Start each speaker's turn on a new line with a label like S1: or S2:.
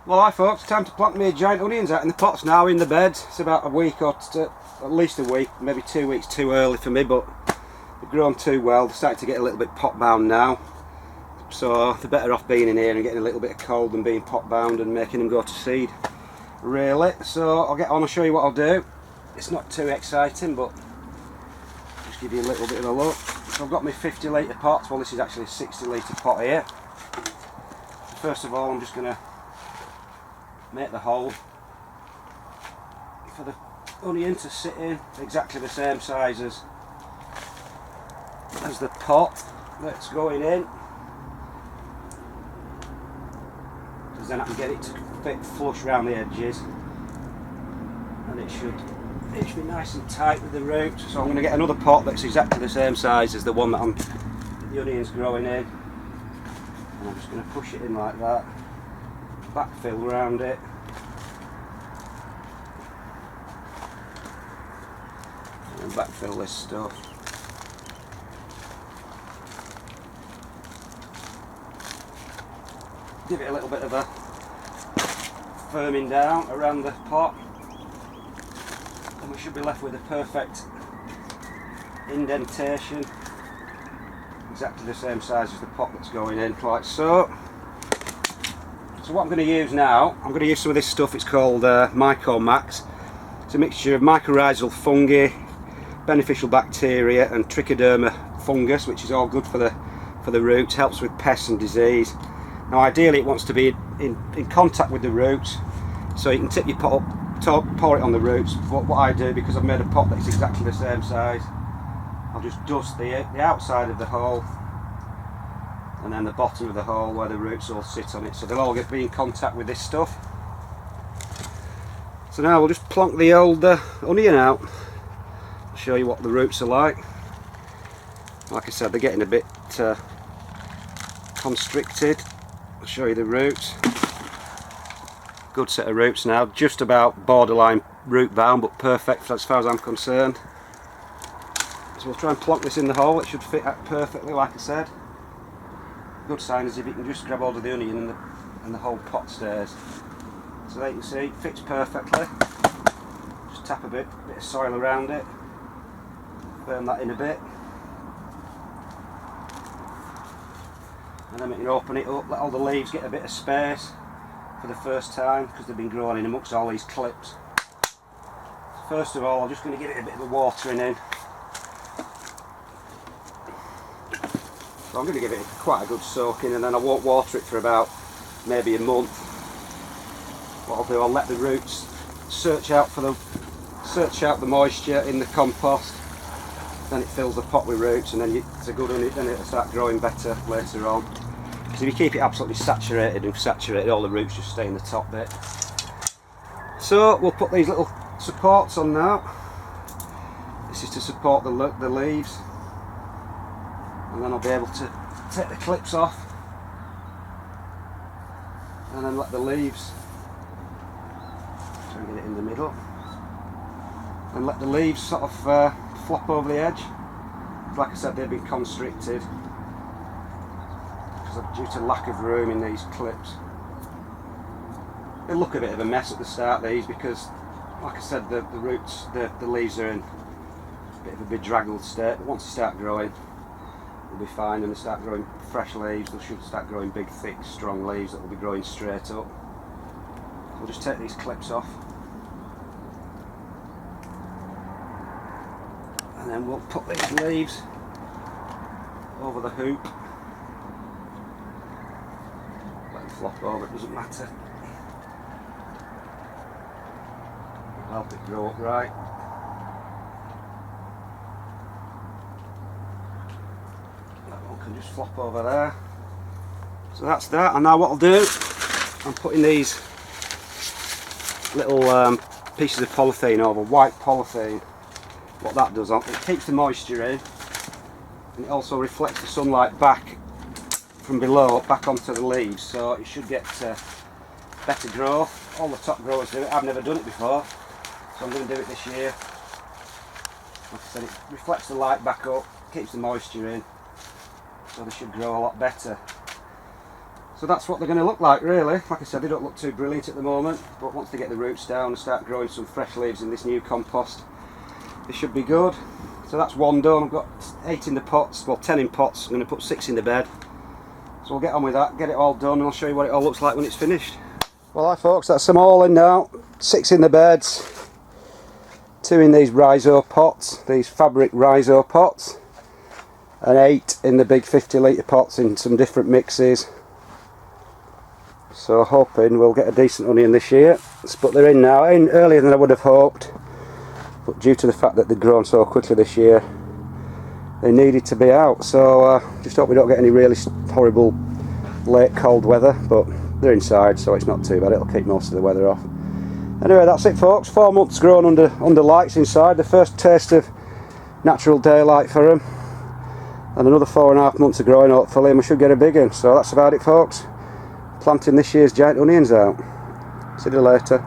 S1: Well, hi folks, time to plant me giant onions out in the pots now in the beds. It's about a week or at least a week, maybe 2 weeks too early for me, but they've grown too well. They're starting to get a little bit pot bound now, so they're better off being in here and getting a little bit of cold than being pot bound and making them go to seed, really. So I'll get on and show you what I'll do. It's not too exciting, but just give you a little bit of a look. So I've got my 50 litre pots. Well, this is actually a 60 litre pot here. First of all, I'm just going to make the hole for the onion to sit in, exactly the same size as the pot that's going in, because then I can get it to fit flush around the edges, and it should be nice and tight with the roots. So I'm going to get another pot that's exactly the same size as the one that the onion's growing in, and I'm just going to push it in like that, backfill around it, and backfill this stuff. Give it a little bit of a firming down around the pot, and we should be left with a perfect indentation, exactly the same size as the pot that's going in, like so. So what I'm going to use now, I'm going to use some of this stuff. It's called Mycorrhizal. It's a mixture of mycorrhizal fungi, beneficial bacteria and trichoderma fungus, which is all good for the roots, helps with pests and disease. Now ideally it wants to be in contact with the roots, so you can tip your pot up, pour it on the roots. But what I do, because I've made a pot that's exactly the same size, I'll just dust the outside of the hole and then the bottom of the hole where the roots all sit on it, so they'll all be in contact with this stuff. So now we'll just plonk the old onion out. I'll show you what the roots are like. Like I said, they're getting a bit constricted. I'll show you the roots. Good set of roots now, just about borderline root bound, but perfect as far as I'm concerned. So we'll try and plonk this in the hole. It should fit out perfectly, like I said. Good sign is if you can just grab hold of the onion and the whole pot stays. So there you can see, it fits perfectly. Just tap a bit of soil around it, firm that in a bit, and then we can open it up, let all the leaves get a bit of space for the first time, because they've been growing in amongst all these clips. First of all, I'm just going to give it a bit of a watering in. So I'm going to give it quite a good soaking, and then I won't water it for about maybe a month. What I'll do, I'll let the roots search out the moisture in the compost. Then it fills the pot with roots, and then it's a good onion, and it'll start growing better later on. Because if you keep it absolutely saturated, all the roots just stay in the top bit. So we'll put these little supports on now. This is to support the leaves. And then I'll be able to take the clips off and then let the leaves, try and get it in the middle, and let the leaves sort of flop over the edge. Like I said, they've been constricted due to lack of room in these clips. They look a bit of a mess at the start, these, because like I said, the roots, the leaves are in a bit of a bedraggled state, but once they start growing, will be fine, and they start growing fresh leaves. They should start growing big, thick, strong leaves that will be growing straight up. We'll just take these clips off, and then we'll put these leaves over the hoop. Let them flop over, it doesn't matter. It'll help it grow up right. Can just flop over there. So that's that, and now what I'll do, I'm putting these little pieces of polythene over, white polythene. What that does, it keeps the moisture in, and it also reflects the sunlight back from below, back onto the leaves, so it should get better growth. All the top growers do it. I've never done it before, so I'm going to do it this year. Like I said, it reflects the light back up, keeps the moisture in, so they should grow a lot better. So that's what they're going to look like really. Like I said, they don't look too brilliant at the moment, but once they get the roots down and start growing some fresh leaves in this new compost, they should be good. So that's one done. I've got 8 in the pots, well 10 in pots. I'm going to put 6 in the bed. So we'll get on with that, get it all done, and I'll show you what it all looks like when it's finished. Well hi folks, that's them all in now. 6 in the beds, 2 in these rhizo pots, these fabric rhizo pots, and 8 in the big 50 litre pots in some different mixes. So hoping we'll get a decent onion this year. But they're in now, in earlier than I would have hoped, but due to the fact that they've grown so quickly this year, they needed to be out. So just hope we don't get any really horrible late cold weather, but they're inside so it's not too bad, it'll keep most of the weather off. Anyway, that's it folks, 4 months grown under lights inside, the first taste of natural daylight for them, and another 4.5 months of growing hopefully, and we should get a big one. So that's about it folks, planting this year's giant onions out. See you later.